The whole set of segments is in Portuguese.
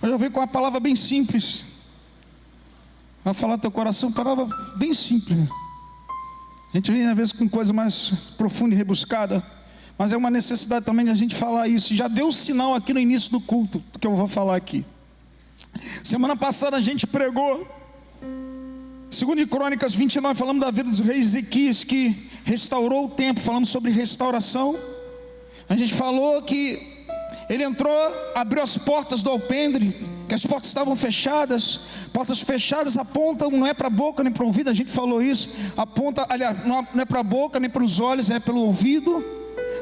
Hoje eu venho com uma palavra bem simples. Vai falar do teu coração, palavra bem simples. A gente vem às vezes com coisa mais profunda e rebuscada, mas é uma necessidade também de a gente falar isso. Já deu sinal aqui no início do culto, do que eu vou falar aqui. Semana passada a gente pregou 2 Crônicas 29, falamos da vida dos reis Ezequias, que restaurou o templo, falamos sobre restauração. A gente falou que ele entrou, abriu as portas do alpendre, que as portas estavam fechadas. Portas fechadas apontam, não é para a boca nem para o ouvido, a gente falou isso. Aponta, aliás, não é para a boca nem para os olhos, é pelo ouvido.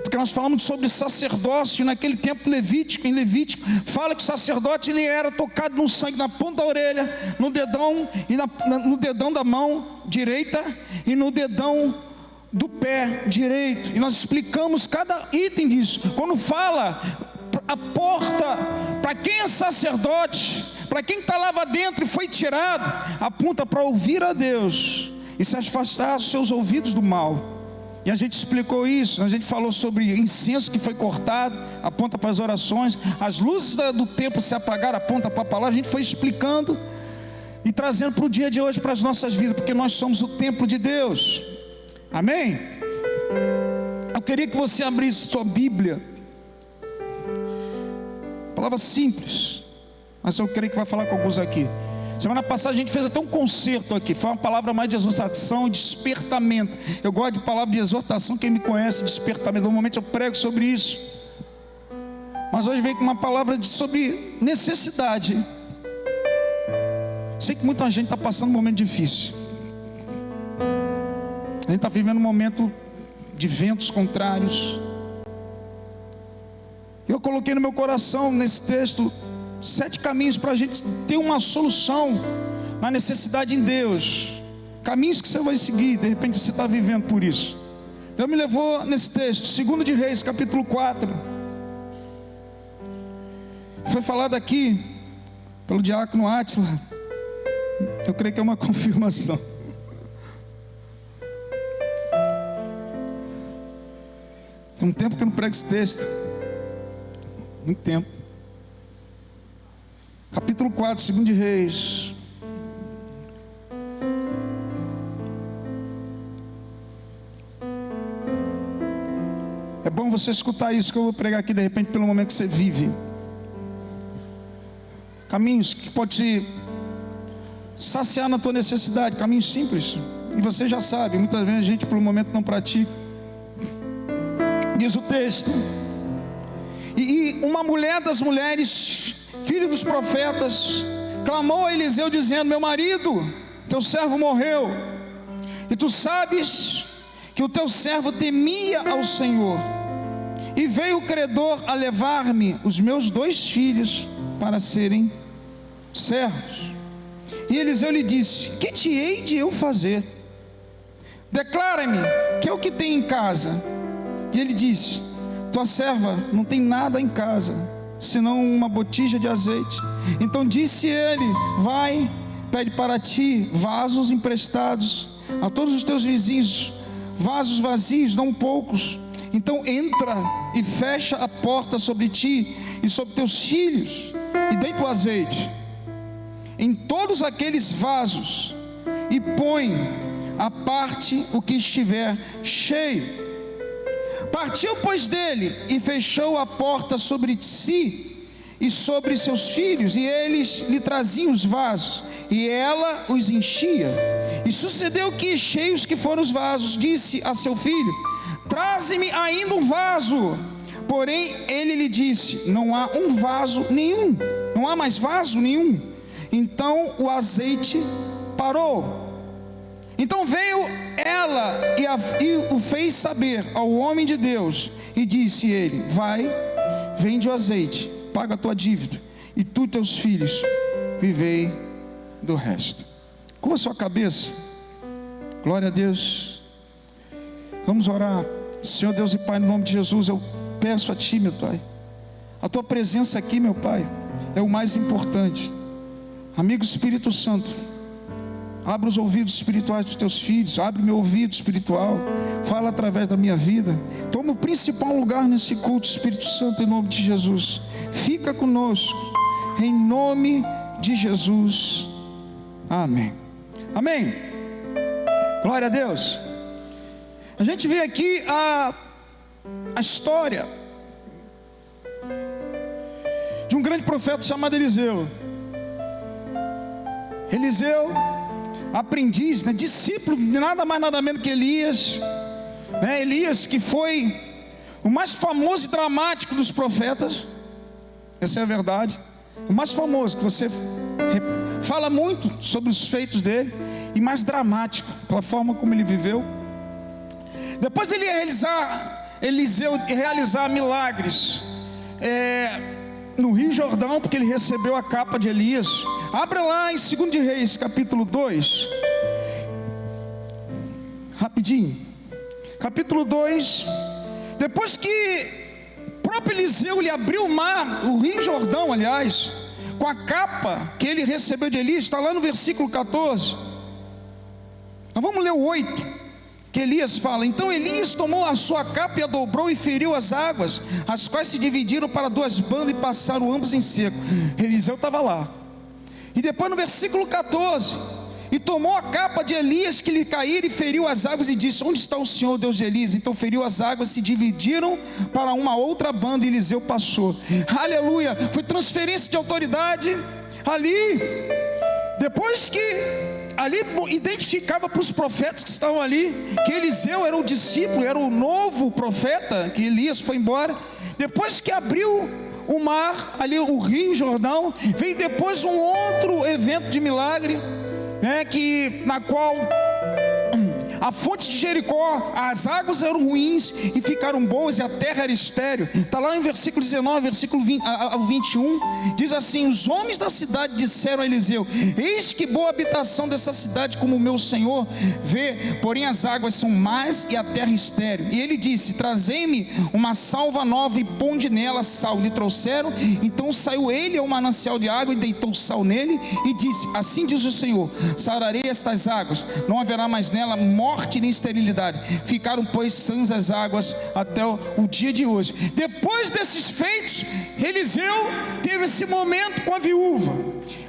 Porque nós falamos sobre sacerdócio naquele tempo levítico, em Levítico, fala que o sacerdote ele era tocado no sangue, na ponta da orelha, no dedão, e no dedão da mão direita e no dedão do pé direito. E nós explicamos cada item disso. Quando fala a porta, para quem é sacerdote, para quem está lá dentro e foi tirado, aponta para ouvir a Deus e se afastar os seus ouvidos do mal. E a gente explicou isso, a gente falou sobre incenso que foi cortado, aponta para as orações, as luzes do templo se apagaram, aponta para a palavra. A gente foi explicando e trazendo para o dia de hoje, para as nossas vidas, porque nós somos o templo de Deus, amém? Eu queria que você abrisse sua Bíblia, palavra simples, mas eu creio que vai falar com alguns aqui. Semana passada a gente fez até um concerto aqui, foi uma palavra mais de exortação, despertamento. Eu gosto de palavra de exortação, quem me conhece, despertamento. Normalmente eu prego sobre isso, mas hoje veio com uma palavra sobre necessidade. Sei que muita gente está passando um momento difícil, a gente está vivendo um momento de ventos contrários. Eu coloquei no meu coração, nesse texto, 7 caminhos para a gente ter uma solução na necessidade em Deus. Caminhos que você vai seguir, de repente você está vivendo por isso. Deus me levou nesse texto, 2 de Reis, capítulo 4. Foi falado aqui pelo diácono Átila. Eu creio que é uma confirmação. Tem um tempo que eu não prego esse texto. Muito tempo. Capítulo 4, 2 de Reis. É bom você escutar isso que eu vou pregar aqui, de repente, pelo momento que você vive. Caminhos que pode te saciar na tua necessidade, caminhos simples. E você já sabe, muitas vezes a gente, pelo momento, não pratica. Diz o texto: e uma mulher das mulheres, filho dos profetas, clamou a Eliseu dizendo: meu marido, teu servo morreu, e tu sabes que o teu servo temia ao Senhor, e veio o credor a levar-me os meus 2 filhos para serem servos. E Eliseu lhe disse: que te hei de eu fazer? Declara-me que é o que tem em casa. E ele disse: tua serva não tem nada em casa, senão uma botija de azeite. Então disse ele: vai, pede para ti vasos emprestados a todos os teus vizinhos, vasos vazios, não poucos. Então entra e fecha a porta sobre ti e sobre teus filhos, e deita o azeite em todos aqueles vasos, e põe à parte o que estiver cheio. Partiu, pois, dele, e fechou a porta sobre si e sobre seus filhos, e eles lhe traziam os vasos, e ela os enchia. E sucedeu que, cheios que foram os vasos, disse a seu filho: traze-me ainda um vaso. Porém ele lhe disse: não há um vaso nenhum, não há mais vaso nenhum. Então o azeite parou. Então veio ela e o fez saber ao homem de Deus, e disse ele: vai, vende o azeite, paga a tua dívida, e tu e teus filhos vivei do resto. Curva a sua cabeça. Glória a Deus. Vamos orar. Senhor Deus e Pai, no nome de Jesus, eu peço a Ti, meu Pai, a Tua presença aqui, meu Pai, é o mais importante. Amigo Espírito Santo, abre os ouvidos espirituais dos teus filhos, abre meu ouvido espiritual, fala através da minha vida, toma o principal lugar nesse culto, Espírito Santo, em nome de Jesus. Fica conosco, em nome de Jesus. Amém. Amém. Glória a Deus. A gente vê aqui a história de um grande profeta chamado Eliseu. Eliseu, aprendiz, discípulo de nada mais nada menos que Elias, Elias, que foi o mais famoso e dramático dos profetas. Essa é a verdade. O mais famoso, que você fala muito sobre os feitos dele, e mais dramático pela forma como ele viveu. Depois ele ia Eliseu realizar milagres no Rio Jordão, porque ele recebeu a capa de Elias. Abra lá em 2 de Reis, capítulo 2, rapidinho, capítulo 2. Depois que o próprio Eliseu lhe abriu o mar, o Rio Jordão, aliás, com a capa que ele recebeu de Elias, está lá no versículo 14. Nós vamos ler o 8, que Elias fala: então Elias tomou a sua capa e a dobrou e feriu as águas, as quais se dividiram para duas bandas e passaram ambos em seco. Eliseu estava lá. E depois no versículo 14: e tomou a capa de Elias que lhe caíra e feriu as águas e disse: onde está o Senhor Deus de Elias? Então feriu as águas, se dividiram para uma outra banda e Eliseu passou. Aleluia, foi transferência de autoridade ali. Depois que ali identificava para os profetas que estavam ali, que Eliseu era o discípulo, era o novo profeta, que Elias foi embora. Depois que abriu o mar, ali o Rio Jordão, veio depois um outro evento de milagre, na qual a fonte de Jericó, as águas eram ruins e ficaram boas, e a terra era estéril. Está lá no versículo 19, versículo 21, diz assim: os homens da cidade disseram a Eliseu: eis que boa habitação dessa cidade, como o meu senhor vê, porém as águas são más e a terra estéril. E ele disse: trazei-me uma salva nova e ponde nela sal. Lhe trouxeram, então saiu ele ao manancial de água e deitou sal nele e disse: assim diz o Senhor, sararei estas águas, não haverá mais nela morte nem esterilidade. Ficaram pois sãs as águas até o dia de hoje. Depois desses feitos, Eliseu teve esse momento com a viúva.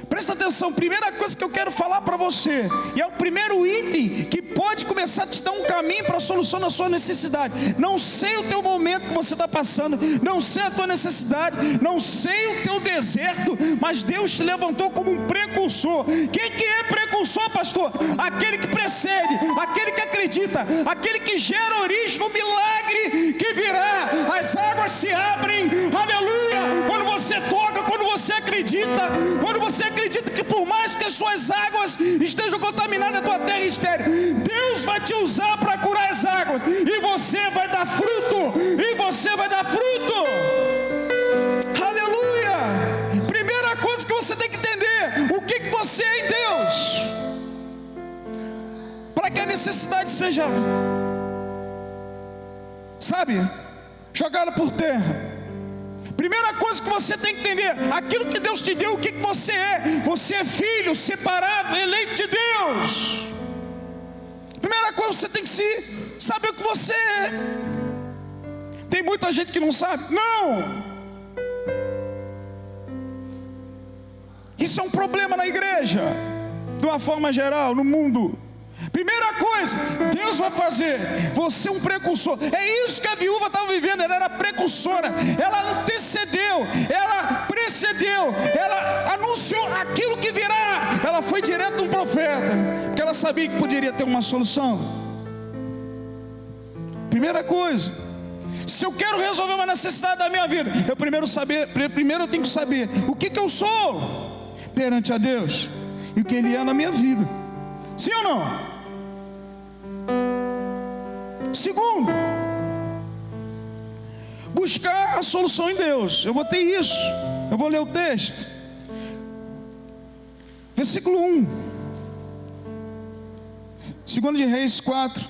Presta atenção, primeira coisa que eu quero falar para você, e é o primeiro item que pode começar a te dar um caminho para a solução da sua necessidade. Não sei o teu momento que você está passando, não sei a tua necessidade, não sei o teu deserto, mas Deus te levantou como um precursor. Quem que é precursor, pastor? Aquele que precede, aquele que acredita, aquele que gera origem no milagre que virá. As águas se abrem, aleluia, quando você toca, quando você acredita, quando você acredita que por mais que as suas águas estejam contaminadas na tua terra estéril, Deus vai te usar para curar as águas, e você vai dar fruto, e você vai dar fruto. Aleluia. Primeira coisa que você tem que entender: o que você é em Deus, para que a necessidade seja, jogada por terra. Primeira coisa que você tem que entender: aquilo que Deus te deu, o que você é. Você é filho, separado, eleito de Deus. Primeira coisa, você tem que saber o que você é. Tem muita gente que não sabe. Não. Isso é um problema na igreja, de uma forma geral, no mundo. Primeira coisa, Deus vai fazer você um precursor. É isso que a viúva estava vivendo. Ela era precursora, ela antecedeu, ela precedeu, ela anunciou aquilo que virá. Ela foi direto de um profeta, porque ela sabia que poderia ter uma solução. Primeira coisa, se eu quero resolver uma necessidade da minha vida, eu primeiro eu tenho que saber o que eu sou perante a Deus e o que Ele é na minha vida. Sim ou não? Segundo, buscar a solução em Deus. Eu botei isso, eu vou ler o texto. Versículo 1, 2 de Reis 4,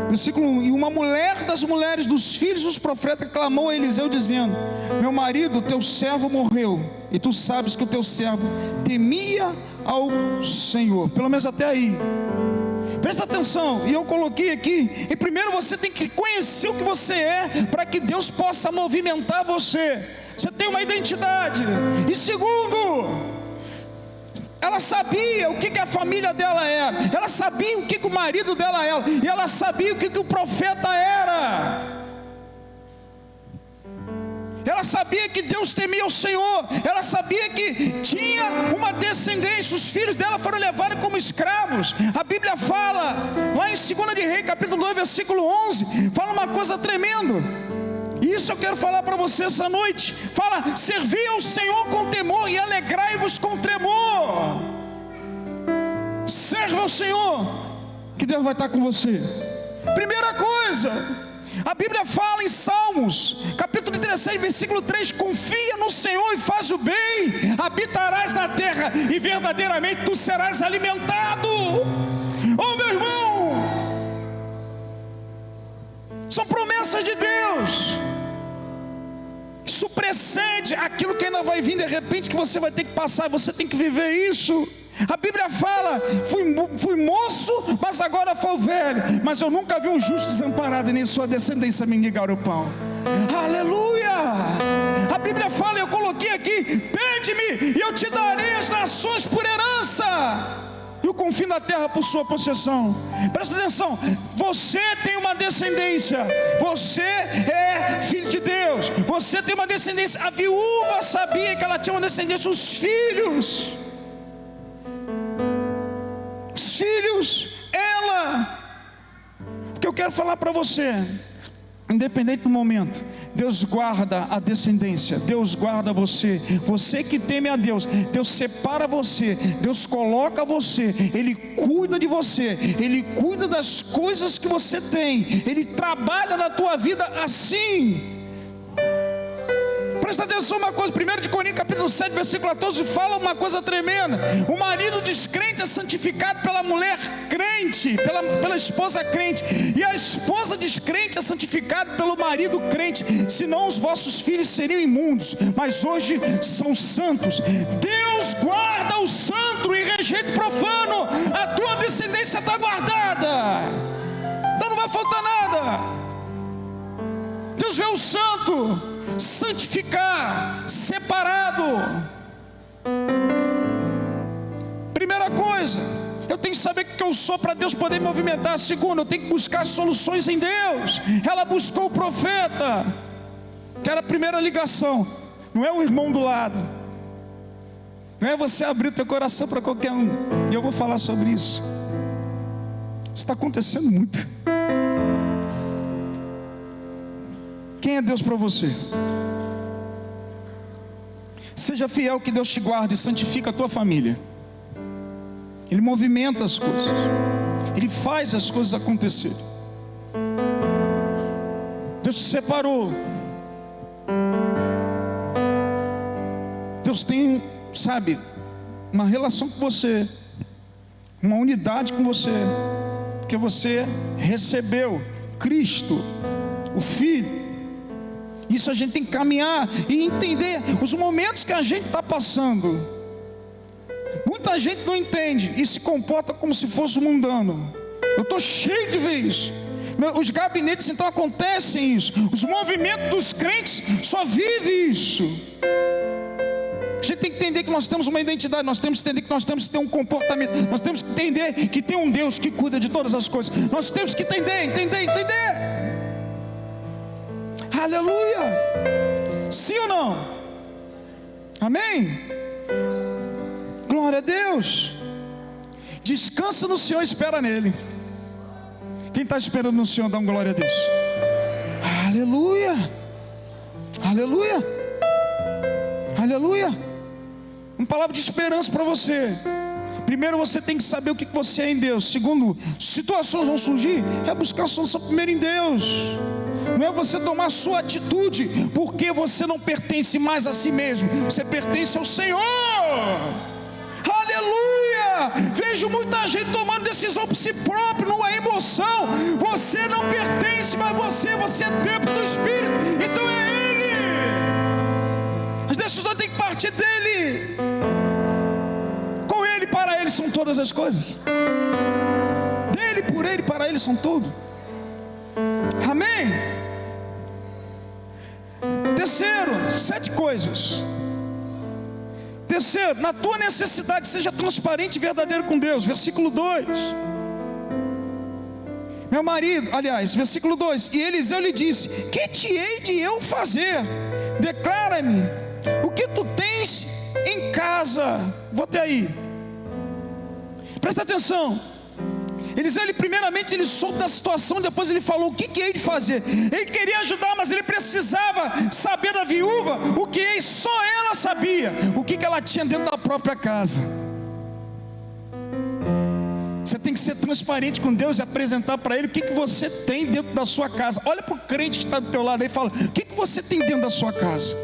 versículo 1. E uma mulher das mulheres dos filhos dos profetas clamou a Eliseu dizendo: meu marido, teu servo morreu, e tu sabes que o teu servo temia ao Senhor. Pelo menos até aí. Presta atenção, e eu coloquei aqui, e primeiro você tem que conhecer o que você é, para que Deus possa movimentar você. você tem uma identidade. E segundo, ela sabia o que a família dela era, ela sabia o que o marido dela era, e ela sabia o que o profeta era. Ela sabia que Deus temia o Senhor, ela sabia que tinha uma descendência. Os filhos dela foram levados como escravos. A Bíblia fala, lá em 2 de Reis, capítulo 2, versículo 11, fala uma coisa tremenda. E isso eu quero falar para você essa noite. Fala: servi ao Senhor com temor e alegrai-vos com tremor. Serve ao Senhor, que Deus vai estar com você. Primeira coisa, a Bíblia fala em Salmos, capítulo 17, versículo 3: confia no Senhor e faz o bem, habitarás na terra e verdadeiramente tu serás alimentado. Oh, meu irmão, são promessas de Deus. Isso precede aquilo que ainda vai vir de repente, que você vai ter que passar, você tem que viver isso. A Bíblia fala: fui moço, mas agora fui velho, mas eu nunca vi um justo desamparado, nem sua descendência mendigar o pão. Aleluia! A Bíblia fala, eu coloquei aqui: pede-me e eu te darei as nações por herança, e o confim da terra por sua possessão. Presta atenção, você tem uma descendência, você é filho de Deus, você tem uma descendência. A viúva sabia que ela tinha uma descendência, os filhos, ela. O que eu quero falar para você, independente do momento, Deus guarda a descendência, Deus guarda você. Você que teme a Deus, Deus separa você, Deus coloca você, Ele cuida de você, Ele cuida das coisas que você tem, Ele trabalha na tua vida assim. Presta atenção uma coisa, 1 Coríntios capítulo 7, versículo 14, fala uma coisa tremenda: o marido descrente é santificado pela mulher crente, pela esposa crente, e a esposa descrente é santificada pelo marido crente, senão os vossos filhos seriam imundos, mas hoje são santos. Deus guarda o santo e rejeita o profano. A tua descendência está guardada, então não vai faltar nada. Deus vê o santo santificar, separado. Primeira coisa, eu tenho que saber o que eu sou para Deus poder me movimentar. Segundo, eu tenho que buscar soluções em Deus. Ela buscou o profeta, que era a primeira ligação, não é o irmão do lado, não é você abrir o teu coração para qualquer um. E eu vou falar sobre isso. Isso está acontecendo muito. Quem é Deus para você? Seja fiel, que Deus te guarde e santifica a tua família. Ele movimenta as coisas, Ele faz as coisas acontecerem. Deus te separou. Deus tem, sabe, uma relação com você, uma unidade com você, porque você recebeu Cristo, o Filho. Isso a gente tem que caminhar e entender os momentos que a gente está passando. Muita gente não entende e se comporta como se fosse mundano. Eu estou cheio de ver isso. Os gabinetes então acontecem isso. Os movimentos dos crentes só vivem isso. A gente tem que entender que nós temos uma identidade, nós temos que entender que nós temos que ter um comportamento, nós temos que entender que tem um Deus que cuida de todas as coisas. Nós temos que entender. Aleluia. Sim ou não? Amém? Glória a Deus. Descansa no Senhor e espera nele. Quem está esperando no Senhor, dá uma glória a Deus. Aleluia. Aleluia. Aleluia. Uma palavra de esperança para você. Primeiro, você tem que saber o que você é em Deus. Segundo, situações vão surgir, é buscar a solução primeiro em Deus. Não é você tomar sua atitude, porque você não pertence mais a si mesmo, você pertence ao Senhor. Aleluia. Vejo muita gente tomando decisão por si próprio, numa emoção. Você não pertence, mas você é templo do Espírito, então é Ele. As decisões têm que partir dEle. Com Ele, para Ele são todas as coisas. Dele, por Ele, para Ele são tudo. Amém? Terceiro, 7 coisas. Terceiro, na tua necessidade, seja transparente e verdadeiro com Deus. Versículo 2. Meu marido, aliás, versículo 2: e Eliseu lhe disse: que te hei de eu fazer? Declara-me o que tu tens em casa. Vou até aí. Presta atenção. Eliseu, primeiramente ele soube da situação, depois ele falou o que hei de fazer. Ele queria ajudar, mas ele precisava saber da viúva o que só ela sabia, o que ela tinha dentro da própria casa. Você tem que ser transparente com Deus e apresentar para Ele o que você tem dentro da sua casa. Olha para o crente que está do teu lado aí e fala: o que você tem dentro da sua casa?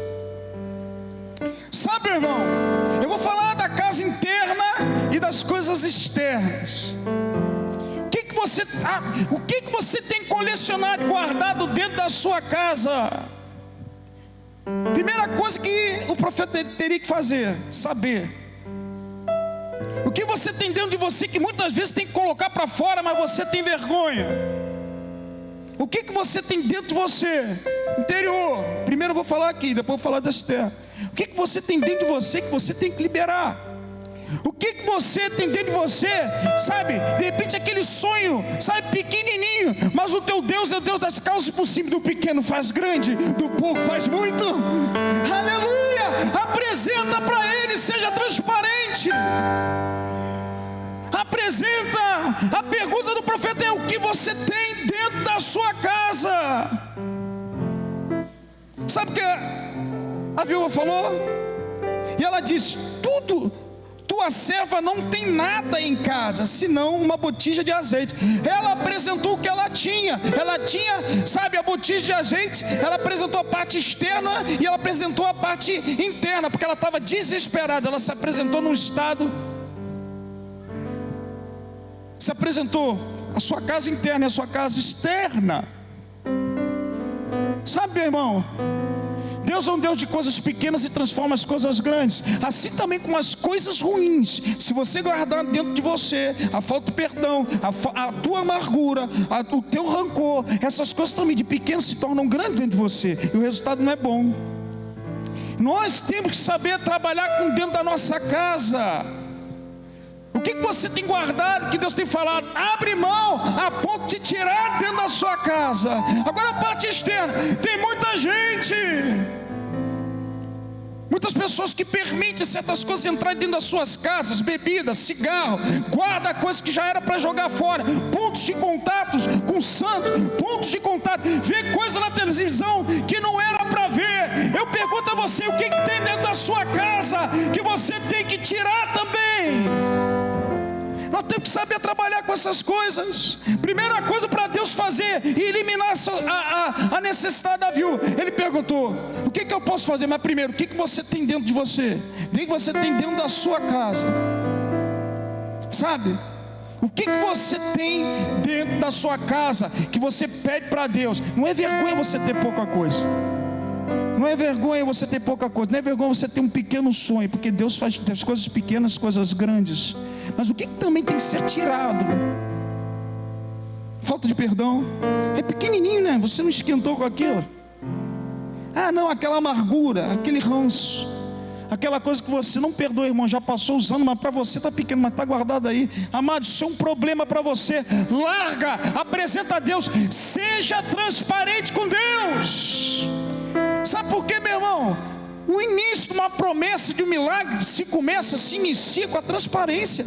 Sabe, irmão, eu vou falar da casa interna e das coisas externas. O que você tem colecionado, guardado dentro da sua casa? Primeira coisa que o profeta teria que fazer: saber o que você tem dentro de você, que muitas vezes tem que colocar para fora, mas você tem vergonha. O que você tem dentro de você, interior? Primeiro eu vou falar aqui, depois eu vou falar da externa. O que você tem dentro de você que você tem que liberar? O que você tem dentro de você, sabe? De repente aquele sonho, sabe, pequenininho, mas o teu Deus é o Deus das causas possíveis. Do pequeno faz grande, do pouco faz muito. Aleluia! Apresenta para Ele, seja transparente. Apresenta. A pergunta do profeta é: o que você tem dentro da sua casa? Sabe o que a viúva falou? E ela disse: tua serva não tem nada em casa, senão uma botija de azeite. Ela apresentou o que ela tinha. Ela tinha, sabe, a botija de azeite. Ela apresentou a parte externa e ela apresentou a parte interna, porque ela estava desesperada. Ela se apresentou num estado, se apresentou a sua casa interna e a sua casa externa. Sabe, meu irmão, Deus é um Deus de coisas pequenas e transforma as coisas grandes. Assim também com as coisas ruins. Se você guardar dentro de você a falta de perdão, a tua amargura, o teu rancor, essas coisas também de pequenas se tornam grandes dentro de você, e o resultado não é bom. Nós temos que saber trabalhar com dentro da nossa casa. O que você tem guardado, que Deus tem falado? Abre mão a ponto de tirar dentro da sua casa. Agora a parte externa. Tem muita gente, muitas pessoas que permitem certas coisas entrar dentro das suas casas: bebidas, cigarro, guarda coisas que já era para jogar fora, pontos de contatos com o santo, pontos de contato, vê coisa na televisão que não era para ver. Eu pergunto a você: o que tem dentro da sua casa que você tem que tirar também? Nós temos que saber trabalhar com essas coisas. Primeira coisa para Deus fazer e eliminar a necessidade da viúva, Ele perguntou: o que eu posso fazer? Mas primeiro, o que você tem dentro de você? O que você tem dentro da sua casa? Sabe? O que você tem dentro da sua casa que você pede para Deus? Não é vergonha você ter pouca coisa. Não é vergonha você ter pouca coisa. Não é vergonha você ter um pequeno sonho, porque Deus faz das coisas pequenas coisas grandes. Mas o que também tem que ser tirado? Falta de perdão. É pequenininho, né? Você não esquentou com aquilo. Ah, não, aquela amargura, aquele ranço, aquela coisa que você não perdoa, irmão, já passou usando, mas para você está pequeno, mas está guardado aí. Amado, isso é um problema para você. Larga, apresenta a Deus, seja transparente com Deus. Sabe por quê, meu irmão? O início de uma promessa, de um milagre, se inicia com a transparência.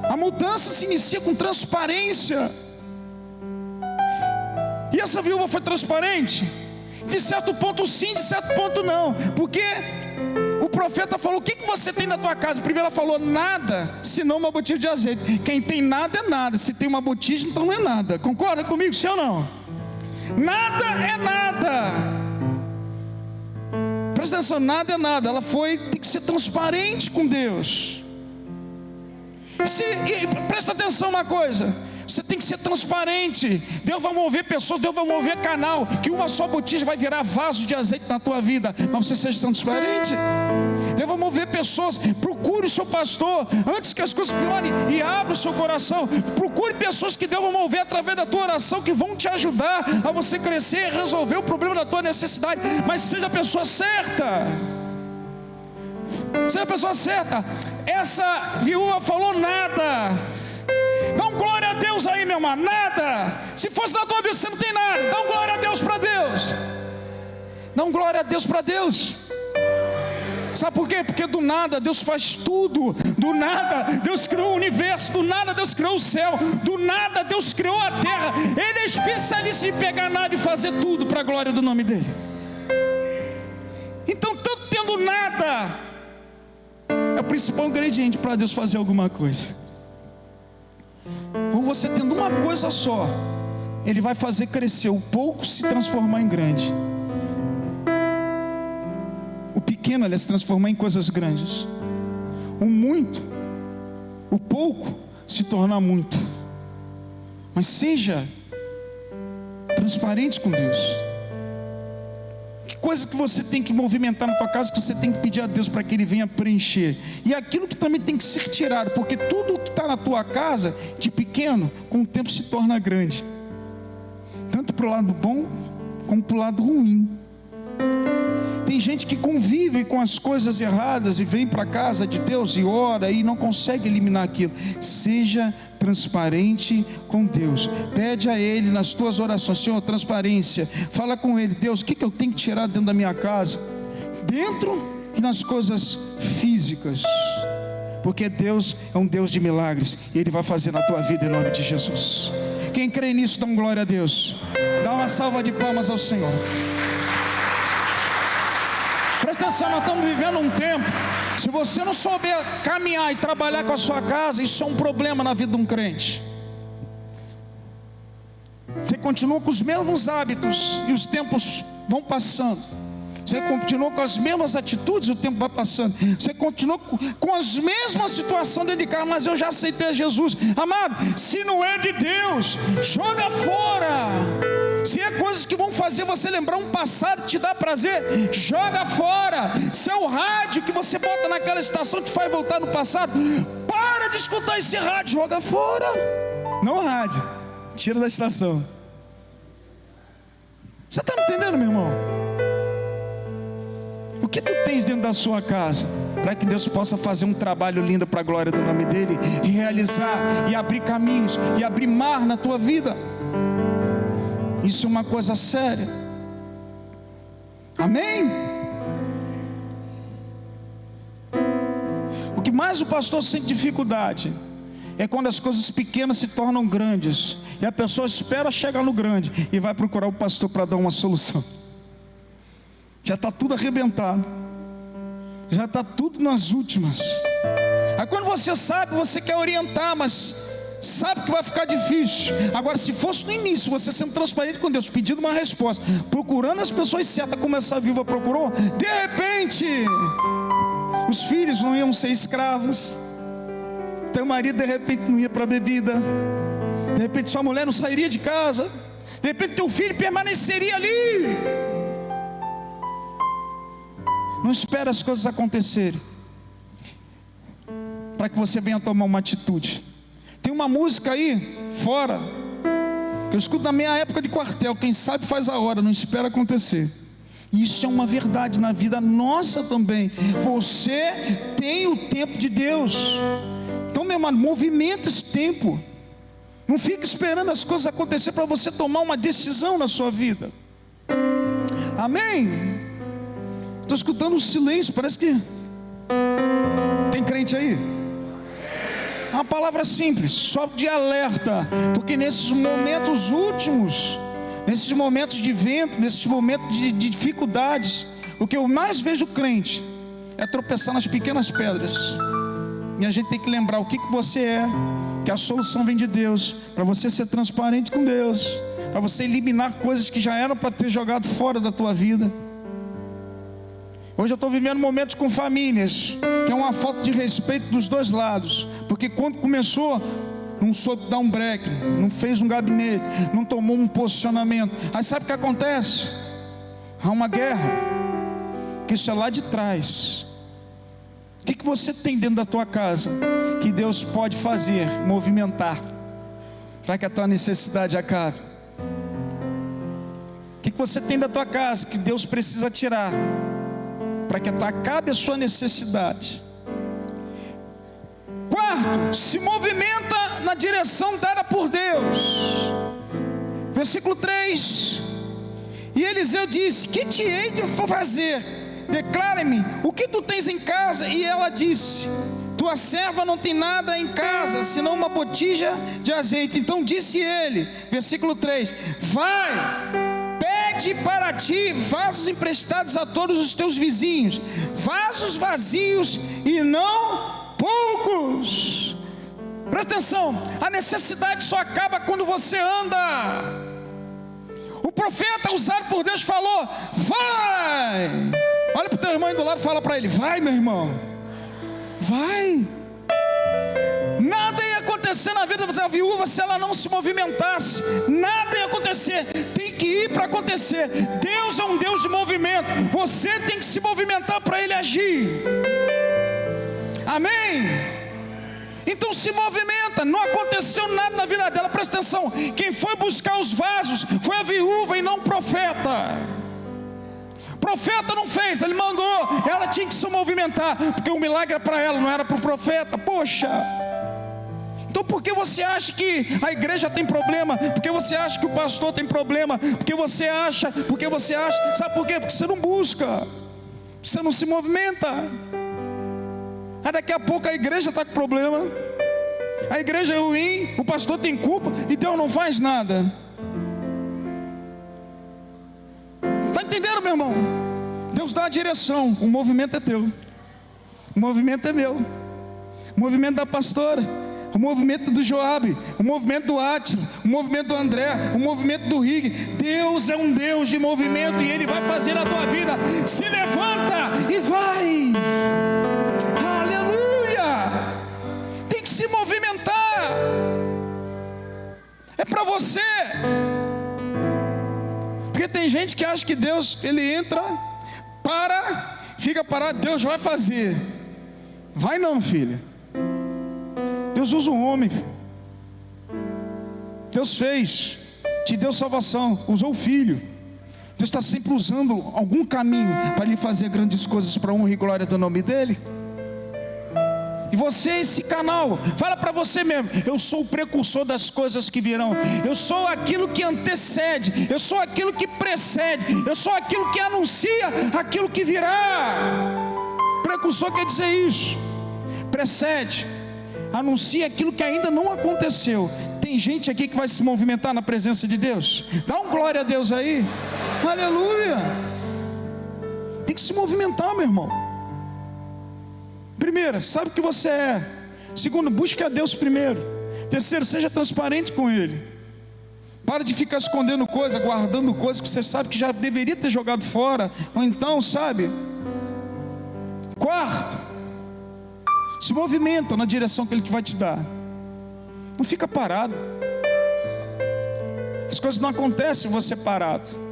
A mudança se inicia com transparência. E essa viúva foi transparente? De certo ponto sim, de certo ponto não. Porque o profeta falou: o que você tem na tua casa? Primeiro ela falou: nada, senão uma botija de azeite. Quem tem nada é nada. Se tem uma botija, então não é nada. Concorda comigo, sim ou não? Nada é nada. Presta atenção, nada é nada. Ela tem que ser transparente com Deus. Presta atenção uma coisa: Você tem que ser transparente. Deus vai mover pessoas, Deus vai mover canal, que uma só botija vai virar vaso de azeite na tua vida, mas você seja transparente. Deus vai mover pessoas. Procure o seu pastor antes que as coisas piorem e abra o seu coração. Procure pessoas que Deus vai mover através da tua oração, que vão te ajudar a você crescer e resolver o problema da tua necessidade. Mas seja a pessoa certa. Seja a pessoa certa. Essa viúva falou nada. Dá um glória a Deus aí, meu irmão. Nada. Se fosse na tua vida você não tem nada, dá um glória a Deus para Deus. Dá um glória a Deus para Deus. Sabe por quê? Porque do nada Deus faz tudo. Do nada Deus criou o universo. Do nada Deus criou o céu. Do nada Deus criou a terra. Ele é especialista em pegar nada e fazer tudo para a glória do nome dele. Então, tanto tendo nada, é o principal ingrediente para Deus fazer alguma coisa. Ou você tendo uma coisa só, Ele vai fazer crescer o pouco, se transformar em grande. O pequeno, ele se transformar em coisas grandes. O muito, o pouco, se tornar muito. Mas seja transparente com Deus. Que coisa que você tem que movimentar na tua casa, que você tem que pedir a Deus para que Ele venha preencher. E aquilo que também tem que ser tirado, porque tudo que está na tua casa, de pequeno, com o tempo se torna grande. Tanto para o lado bom, como para o lado ruim. Tem gente que convive com as coisas erradas e vem para a casa de Deus e ora e não consegue eliminar aquilo. Seja transparente com Deus. Pede a Ele nas tuas orações, Senhor, transparência. Fala com Ele, Deus, o que eu tenho que tirar dentro da minha casa? Dentro e nas coisas físicas. Porque Deus é um Deus de milagres e Ele vai fazer na tua vida em nome de Jesus. Quem crê nisso, dá uma glória a Deus. Dá uma salva de palmas ao Senhor. Presta atenção, nós estamos vivendo um tempo. Se você não souber caminhar e trabalhar com a sua casa, isso é um problema na vida de um crente. Você continua com os mesmos hábitos e os tempos vão passando. Você continua com as mesmas atitudes e o tempo vai passando. Você continua com as mesmas situações dentro de casa, mas eu já aceitei Jesus. Amado, se não é de Deus, joga fora. Se é coisas que vão fazer você lembrar um passado, te dá prazer, joga fora. Se é o rádio que você bota naquela estação, te faz voltar no passado, para de escutar esse rádio, joga fora. Não o rádio, tira da estação. Você está me entendendo, meu irmão? O que tu tens dentro da sua casa, para que Deus possa fazer um trabalho lindo para a glória do nome dEle, e realizar, e abrir caminhos, e abrir mar na tua vida. Isso é uma coisa séria. Amém? O que mais o pastor sente dificuldade é quando as coisas pequenas se tornam grandes, e a pessoa espera chegar no grande e vai procurar o pastor para dar uma solução. Já está tudo arrebentado, já está tudo nas últimas. Aí quando você sabe, você quer orientar, mas sabe que vai ficar difícil. Agora, se fosse no início, você sendo transparente com Deus, pedindo uma resposta, procurando as pessoas certas, como essa viúva procurou, de repente os filhos não iam ser escravos, teu marido de repente não ia para a bebida, de repente sua mulher não sairia de casa, de repente teu filho permaneceria ali. Não espere as coisas acontecerem para que você venha tomar uma atitude. Tem uma música aí fora que eu escuto na minha época de quartel: quem sabe faz a hora, não espera acontecer. Isso é uma verdade na vida nossa também. Você tem o tempo de Deus. Então, meu irmão, movimenta esse tempo. Não fique esperando as coisas acontecer para você tomar uma decisão na sua vida. Amém? Estou escutando um silêncio, parece que tem crente aí. É uma palavra simples, só de alerta, porque nesses momentos últimos, nesses momentos de vento, nesses momentos de dificuldades, o que eu mais vejo crente é tropeçar nas pequenas pedras. E a gente tem que lembrar o que você é, que a solução vem de Deus, para você ser transparente com Deus, para você eliminar coisas que já eram para ter jogado fora da tua vida. Hoje eu estou vivendo momentos com famílias, que é uma falta de respeito dos dois lados, porque quando começou não soube dar um break, não fez um gabinete, não tomou um posicionamento. Aí sabe o que acontece? Há uma guerra, que isso é lá de trás. O que você tem dentro da tua casa que Deus pode fazer, movimentar, para que a tua necessidade acabe? O que você tem da tua casa que Deus precisa tirar, para que acabe a sua necessidade? Quarto, se movimenta na direção dada por Deus. Versículo 3: e Eliseu disse: que te hei de fazer? Declara-me o que tu tens em casa. E ela disse: tua serva não tem nada em casa, senão uma botija de azeite. Então disse ele, versículo 3: vai, pede para ti vasos emprestados a todos os teus vizinhos, vasos vazios e não poucos. Presta atenção, a necessidade só acaba quando você anda. O profeta usado por Deus falou: vai. Olha para o teu irmão do lado e fala para ele: vai, meu irmão, vai. Nada ia acontecer na vida da viúva se ela não se movimentasse. Nada ia acontecer. Tem que ir para acontecer. Deus é um Deus de movimento. Você tem que se movimentar para Ele agir. Amém? Então se movimenta. Não aconteceu nada na vida dela. Presta atenção, quem foi buscar os vasos foi a viúva e não o profeta. O profeta não fez, ele mandou. Ela tinha que se movimentar, porque o milagre era para ela, não era para o profeta. Poxa, então por que você acha que a igreja tem problema? Porque você acha que o pastor tem problema? Porque você acha, sabe por quê? Porque você não busca, você não se movimenta. Aí daqui a pouco a igreja está com problema, a igreja é ruim, o pastor tem culpa e Deus não faz nada. Está entendendo, meu irmão? Deus dá a direção, o movimento é teu, o movimento é meu, o movimento da pastora, o movimento do Joabe, o movimento do Átila, o movimento do André, o movimento do Rig. Deus é um Deus de movimento e Ele vai fazer na tua vida. Se levanta e vai. Aleluia! Tem que se movimentar. É para você. Porque tem gente que acha que Deus, Ele entra, fica parado, Deus vai fazer. Vai não, filha. Deus usa um homem. Deus fez, te deu salvação, usou o filho. Deus está sempre usando algum caminho para lhe fazer grandes coisas para honra e glória do nome dEle. E você, esse canal, fala para você mesmo: eu sou o precursor das coisas que virão. Eu sou aquilo que antecede, eu sou aquilo que precede, eu sou aquilo que anuncia aquilo que virá. Precursor quer dizer isso. Precede, anuncia aquilo que ainda não aconteceu. Tem gente aqui que vai se movimentar na presença de Deus? Dá um glória a Deus aí. Aleluia. Tem que se movimentar, meu irmão. Primeiro, sabe o que você é. Segundo, busque a Deus primeiro. Terceiro, seja transparente com Ele. Para de ficar escondendo coisas, guardando coisas que você sabe que já deveria ter jogado fora. Ou então, sabe. Quarto, se movimenta na direção que Ele vai te dar. Não fica parado. As coisas não acontecem você parado.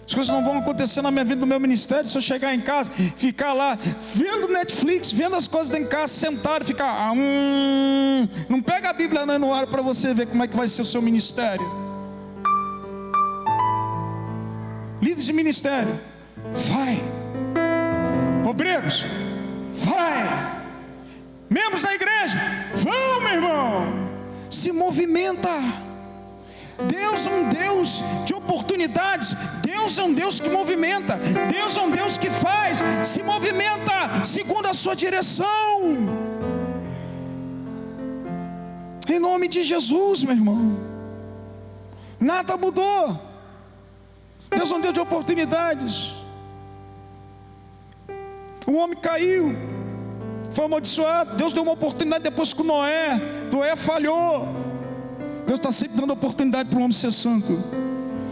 As coisas não vão acontecer na minha vida, no meu ministério, se eu chegar em casa, ficar lá vendo Netflix, vendo as coisas dentro de casa, sentado e ficar não pega a Bíblia não, no ar para você ver como é que vai ser o seu ministério. Líderes de ministério, vai. Obreiros, vai. Membros da igreja, vão, meu irmão. Se movimenta. Deus é um Deus de oportunidades. Deus é um Deus que movimenta. Deus é um Deus que faz. Se movimenta segundo a sua direção. Em nome de Jesus, meu irmão. Nada mudou. Deus é um Deus de oportunidades. O homem caiu, foi amaldiçoado. Deus deu uma oportunidade depois com Noé. Noé falhou. Deus está sempre dando oportunidade para o homem ser santo.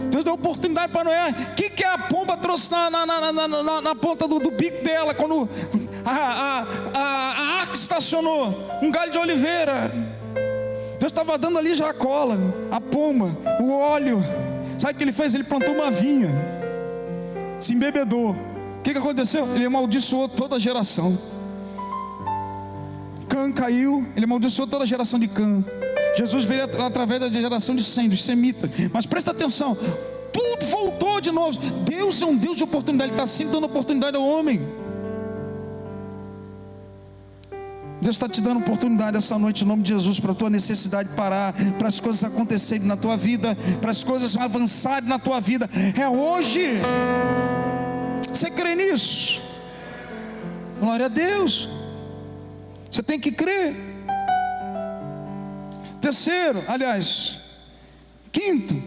Deus deu oportunidade para Noé. O que a pomba trouxe na ponta do bico dela quando a arca estacionou? Um galho de oliveira. Deus estava dando ali já a cola, a pomba, o óleo. Sabe o que ele fez? Ele plantou uma vinha, se embebedou. O que aconteceu? Ele amaldiçoou toda a geração. Cã caiu, ele amaldiçoou toda a geração de Cã. Jesus veio através da geração de Sem, dos semitas. Mas presta atenção, tudo voltou de novo. Deus é um Deus de oportunidade, Ele está sempre dando oportunidade ao homem. Deus está te dando oportunidade essa noite, em nome de Jesus, para a tua necessidade parar, para as coisas acontecerem na tua vida, para as coisas avançarem na tua vida. É hoje. Você crê nisso? Glória a Deus. Você tem que crer. Terceiro, aliás, quinto,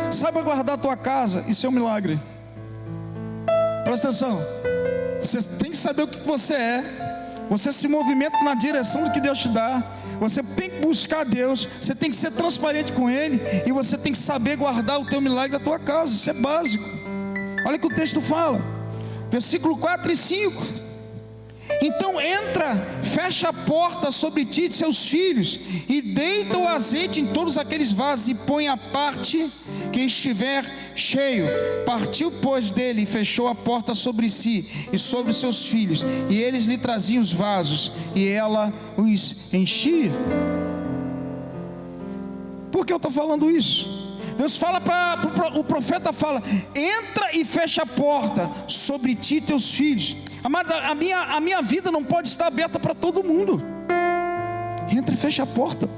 saiba guardar a tua casa, isso é um milagre. Presta atenção, você tem que saber o que você é. Você se movimenta na direção do que Deus te dá. Você tem que buscar Deus. Você tem que ser transparente com Ele. E você tem que saber guardar o teu milagre na tua casa. Isso é básico. Olha o que o texto fala, versículo 4 e 5. Então entra, fecha a porta sobre ti e seus filhos, e deita o azeite em todos aqueles vasos, e põe a parte que estiver cheio. Partiu, pois, dele e fechou a porta sobre si e sobre seus filhos, e eles lhe traziam os vasos, e ela os enchia. Por que eu estou falando isso? Deus fala o profeta fala: entra e fecha a porta sobre ti e teus filhos. Amado, a minha vida não pode estar aberta para todo mundo. Entra e fecha a porta.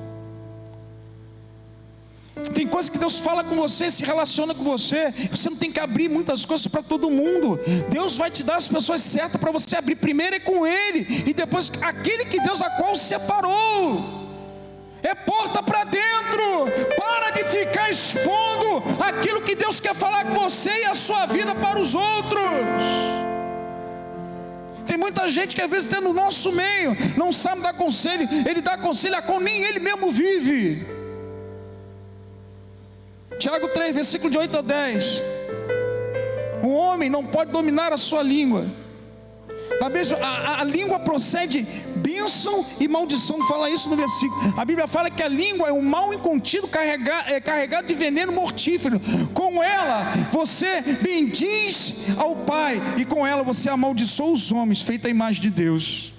Tem coisa que Deus fala com você, se relaciona com você. Você não tem que abrir muitas coisas para todo mundo. Deus vai te dar as pessoas certas para você abrir. Primeiro é com Ele, e depois aquele que Deus a qual separou. É porta para dentro. Para de ficar expondo aquilo que Deus quer falar com você e a sua vida para os outros. Tem muita gente que às vezes está no nosso meio, não sabe dar conselho. Ele dá conselho a qual nem ele mesmo vive. Tiago 3, versículo de 8 a 10. O homem não pode dominar a sua língua. A língua procede bênção e maldição. Fala isso no versículo. A Bíblia fala que a língua é um mal incontido carregado de veneno mortífero. Com ela você bendiz ao Pai, e com ela você amaldiçoa os homens, feita a imagem de Deus.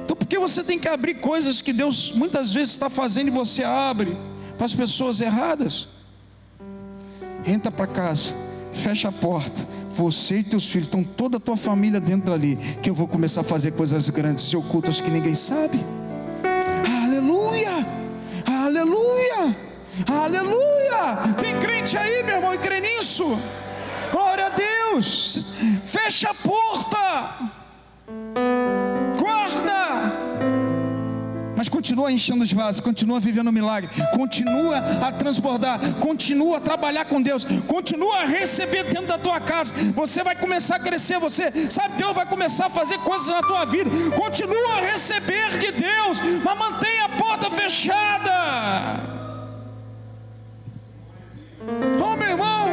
Então por que você tem que abrir coisas que Deus muitas vezes está fazendo e você abre para as pessoas erradas? Entra para casa, fecha a porta. Você e teus filhos, estão toda a tua família dentro ali, que eu vou começar a fazer coisas grandes e ocultas que ninguém sabe. Aleluia, aleluia, aleluia. Tem crente aí, meu irmão, e crê nisso? Glória a Deus. Fecha a porta, guarda, mas continua enchendo os vasos, continua vivendo o milagre, continua a transbordar, continua a trabalhar com Deus, continua a receber dentro da tua casa. Você vai começar a crescer, você sabe, Deus vai começar a fazer coisas na tua vida. Continua a receber de Deus, mas mantenha a porta fechada. Oh, meu irmão,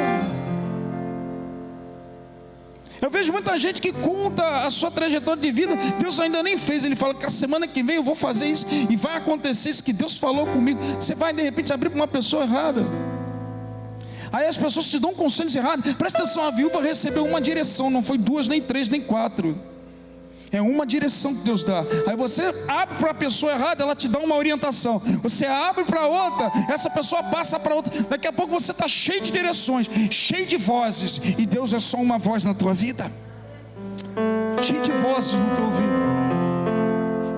eu vejo muita gente que conta a sua trajetória de vida. Deus ainda nem fez. Ele fala que a semana que vem eu vou fazer isso, e vai acontecer isso que Deus falou comigo. Você vai de repente abrir para uma pessoa errada. Aí as pessoas te dão conselhos errados. Presta atenção, a viúva recebeu uma direção, não foi 2, nem 3, nem 4. É uma direção que Deus dá. Aí você abre para a pessoa errada, ela te dá uma orientação. Você abre para outra, essa pessoa passa para outra. Daqui a pouco você está cheio de direções, cheio de vozes, e Deus é só uma voz na tua vida. Cheio de vozes no teu ouvido.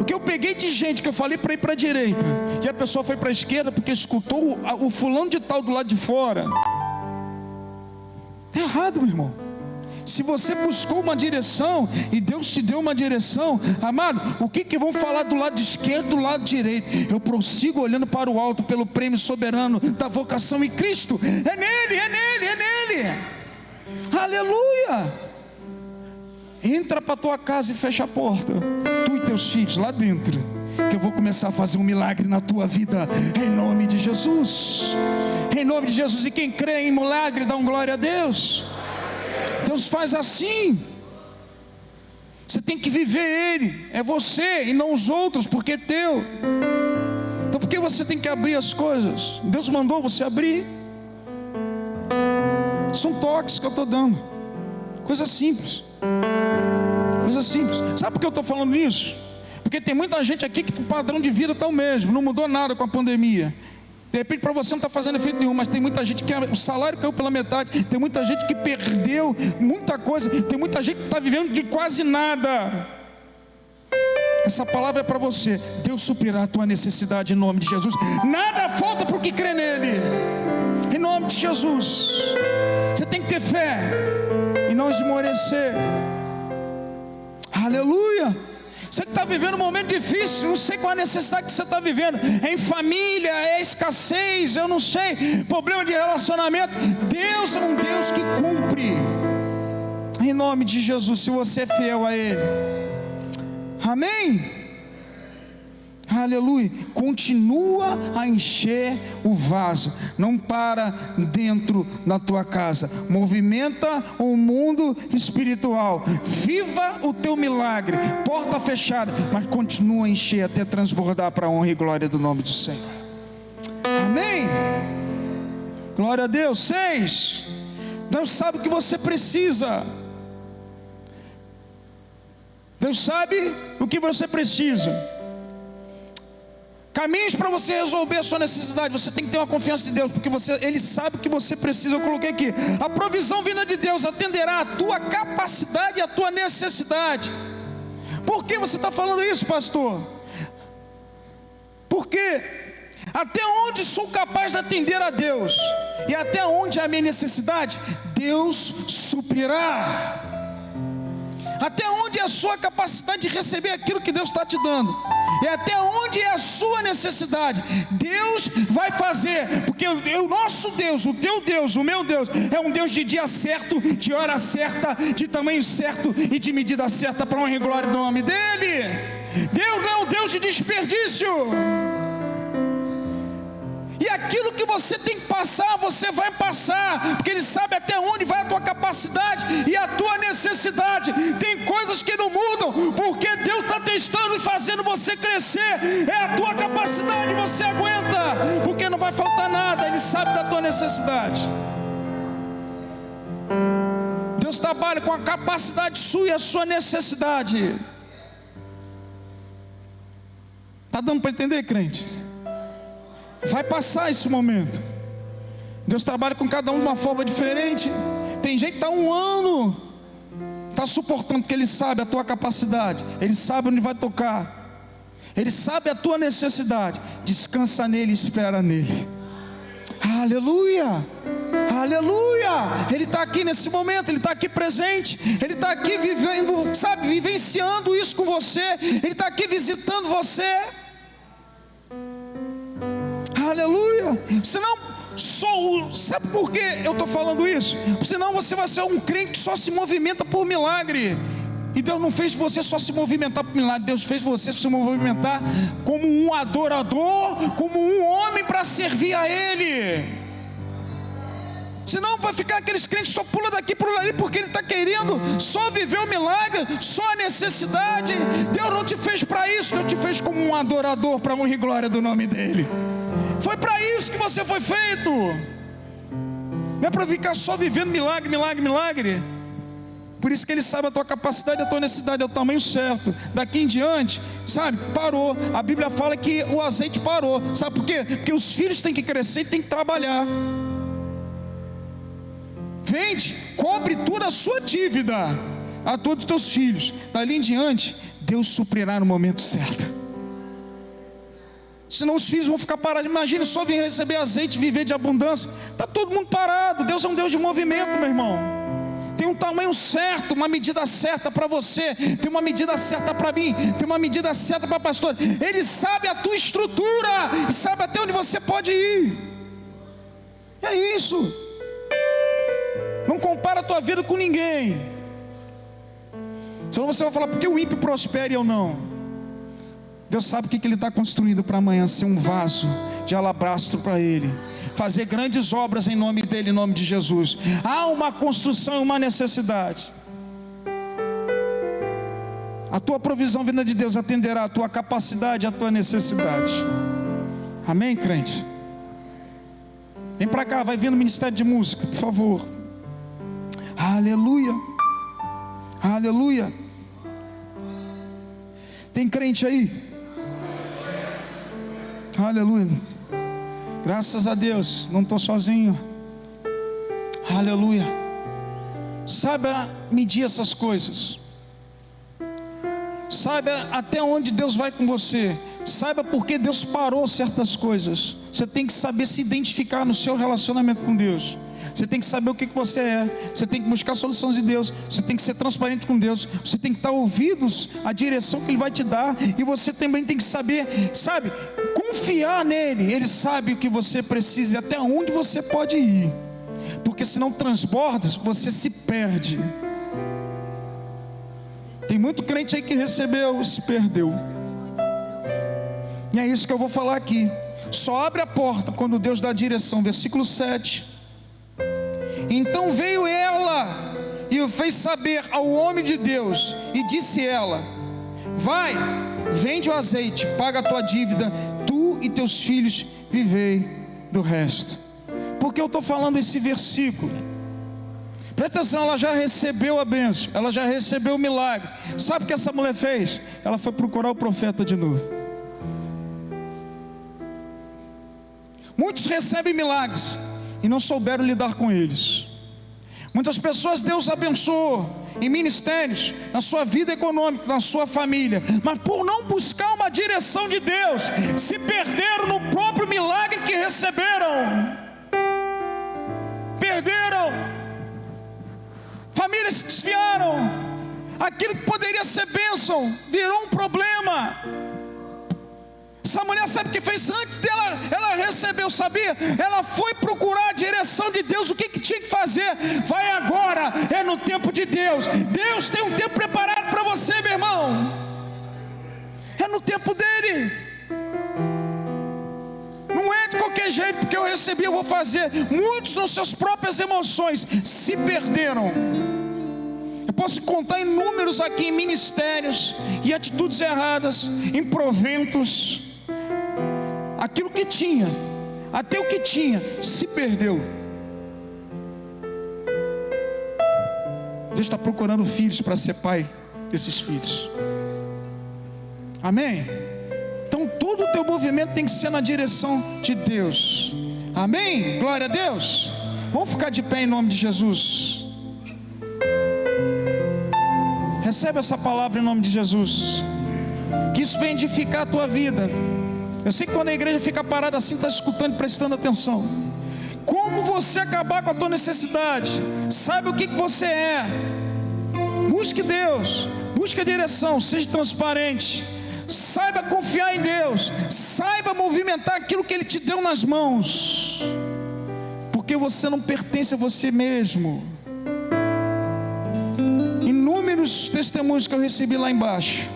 O que eu peguei de gente que eu falei para ir para a direita, e a pessoa foi para a esquerda porque escutou o fulano de tal do lado de fora. Está errado, meu irmão. Se você buscou uma direção e Deus te deu uma direção, amado, o que vão falar do lado esquerdo, do lado direito? Eu prossigo olhando para o alto, pelo prêmio soberano da vocação em Cristo. É nele, é nele, é nele. Aleluia. Entra para a tua casa e fecha a porta, tu e teus filhos lá dentro, que eu vou começar a fazer um milagre na tua vida, em nome de Jesus. Em nome de Jesus. E quem crê em milagre, dá um glória a Deus. Deus faz assim. Você tem que viver Ele. É você e não os outros, porque é teu. Então por que você tem que abrir as coisas? Deus mandou você abrir. São toques que eu estou dando. Coisa simples. Coisa simples. Sabe por que eu estou falando isso? Porque tem muita gente aqui que o padrão de vida está o mesmo. Não mudou nada com a pandemia. De repente para você não está fazendo efeito nenhum. Mas tem muita gente que o salário caiu pela metade. Tem muita gente que perdeu muita coisa. Tem muita gente que está vivendo de quase nada. Essa palavra é para você. Deus suprirá a tua necessidade em nome de Jesus. Nada falta para o que crê nele. Em nome de Jesus. Você tem que ter fé e não esmorecer. Aleluia. Você que está vivendo um momento difícil, não sei qual a necessidade que você está vivendo. É em família, é escassez, eu não sei, problema de relacionamento. Deus é um Deus que cumpre. Em nome de Jesus, se você é fiel a Ele. Amém? Aleluia. Continua a encher o vaso. Não para dentro da tua casa. Movimenta o mundo espiritual. Viva o teu milagre. Porta fechada, mas continua a encher até transbordar para a honra e glória do nome do Senhor. Amém? Glória a Deus. 6. Deus sabe o que você precisa. Deus sabe o que você precisa. Caminhos para você resolver a sua necessidade. Você tem que ter uma confiança em Deus, porque Ele sabe o que você precisa. Eu coloquei aqui: a provisão vinda de Deus atenderá a tua capacidade e a tua necessidade. Por que você está falando isso, pastor? Porque até onde sou capaz de atender a Deus e até onde é a minha necessidade, Deus suprirá. Até onde é a sua capacidade de receber aquilo que Deus está te dando, e até onde é a sua necessidade, Deus vai fazer. Porque o nosso Deus, o teu Deus, o meu Deus, é um Deus de dia certo, de hora certa, de tamanho certo e de medida certa, para a honra e glória do nome dEle. Deus não é um Deus de desperdício. E aquilo que você tem que passar, você vai passar, porque Ele sabe até onde vai a tua capacidade e a tua necessidade. Tem coisas que não mudam, porque Deus está testando e fazendo você crescer. É a tua capacidade, você aguenta, porque não vai faltar nada. Ele sabe da tua necessidade. Deus trabalha com a capacidade sua e a sua necessidade. Está dando para entender, crente? Vai passar esse momento. Deus trabalha com cada um de uma forma diferente. Tem gente que está 1 ano, está suportando, porque Ele sabe a tua capacidade, Ele sabe onde vai tocar, Ele sabe a tua necessidade. Descansa nele e espera nele. Aleluia, aleluia. Ele está aqui nesse momento, Ele está aqui presente, Ele está aqui vivendo, sabe, vivenciando isso com você. Ele está aqui visitando você. Aleluia. Senão, sabe por que eu estou falando isso? Senão você vai ser um crente que só se movimenta por milagre. E Deus não fez você só se movimentar por milagre. Deus fez você se movimentar como um adorador, como um homem para servir a Ele. Senão vai ficar aqueles crentes que só pula daqui para ali, porque ele está querendo só viver o milagre, só a necessidade. Deus não te fez para isso. Deus te fez como um adorador, para a honra e glória do nome dEle. Foi para isso que você foi feito. Não é para ficar só vivendo milagre, milagre, milagre. Por isso que Ele sabe a tua capacidade, a tua necessidade, é o tamanho certo. Daqui em diante, sabe, parou. A Bíblia fala que o azeite parou. Sabe por quê? Porque os filhos têm que crescer e têm que trabalhar. Vende, cobre toda a sua dívida a todos os teus filhos. Dali em diante, Deus suprirá no momento certo. Senão os filhos vão ficar parados. Imagina só vir receber azeite e viver de abundância. Está todo mundo parado. Deus é um Deus de movimento, meu irmão. Tem um tamanho certo, uma medida certa para você, tem uma medida certa para mim, tem uma medida certa para o pastor. Ele sabe a tua estrutura e sabe até onde você pode ir. É isso. Não compara a tua vida com ninguém. Senão você vai falar, porque o ímpio prospera e eu não. Deus sabe o que Ele está construindo para amanhã. Ser um vaso de alabastro para Ele, fazer grandes obras em nome dEle, em nome de Jesus. Há uma construção e uma necessidade. A tua provisão vinda de Deus atenderá a tua capacidade, a tua necessidade. Amém, crente? Vem para cá, vai vir no Ministério de Música, por favor. Aleluia. Aleluia. Tem crente aí? Aleluia. Graças a Deus, não estou sozinho. Aleluia. Saiba medir essas coisas. Saiba até onde Deus vai com você. Saiba por que Deus parou certas coisas. Você tem que saber se identificar no seu relacionamento com Deus. Você tem que saber o que você é. Você tem que buscar soluções de Deus. Você tem que ser transparente com Deus. Você tem que estar ouvidos à direção que Ele vai te dar. E você também tem que saber, sabe, confiar nele. Ele sabe o que você precisa e até onde você pode ir. Porque se não transborda, você se perde. Tem muito crente aí que recebeu e se perdeu. E é isso que eu vou falar aqui. Só abre a porta quando Deus dá a direção. Versículo 7. Então veio ela e o fez saber ao homem de Deus. E disse ela: vai, vende o azeite, paga a tua dívida, tu e teus filhos vivei do resto. Por que eu estou falando esse versículo? Presta atenção, ela já recebeu a bênção, ela já recebeu o milagre. Sabe o que essa mulher fez? Ela foi procurar o profeta de novo. Muitos recebem milagres e não souberam lidar com eles. Muitas pessoas Deus abençoou em ministérios, na sua vida econômica, na sua família, mas por não buscar uma direção de Deus, se perderam no próprio milagre que receberam. Perderam. Famílias se desviaram. Aquilo que poderia ser bênção virou um problema. Essa mulher sabe o que fez antes dela? Ela recebeu, sabia? Ela foi procurar a direção de Deus. O que tinha que fazer? Vai agora, é no tempo de Deus. Deus tem um tempo preparado para você, meu irmão. É no tempo dele. Não é de qualquer jeito, porque eu recebi, eu vou fazer. Muitos nas suas próprias emoções se perderam. Eu posso contar inúmeros aqui em ministérios e atitudes erradas, em proventos. Aquilo que tinha, até o que tinha, se perdeu. Deus está procurando filhos para ser pai desses filhos. Amém? Então todo o teu movimento tem que ser na direção de Deus. Amém? Glória a Deus. Vamos ficar de pé em nome de Jesus. Recebe essa palavra em nome de Jesus. Que isso venha edificar a tua vida. Eu sei que quando a igreja fica parada assim, está escutando e prestando atenção. Como você acabar com a tua necessidade? Sabe o que você é. Busque Deus, busque a direção, seja transparente. Saiba confiar em Deus. Saiba movimentar aquilo que Ele te deu nas mãos. Porque você não pertence a você mesmo. Inúmeros testemunhos que eu recebi lá embaixo.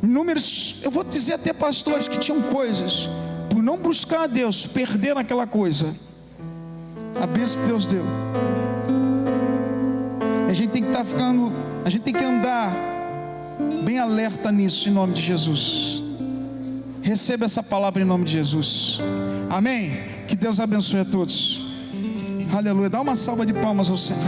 Inúmeros, eu vou dizer até pastores que tinham coisas, por não buscar a Deus, perderam aquela coisa. A bênção que Deus deu. A gente tem que estar ficando, a gente tem que andar bem alerta nisso, em nome de Jesus. Receba essa palavra em nome de Jesus. Amém? Que Deus abençoe a todos. Aleluia. Dá uma salva de palmas ao Senhor.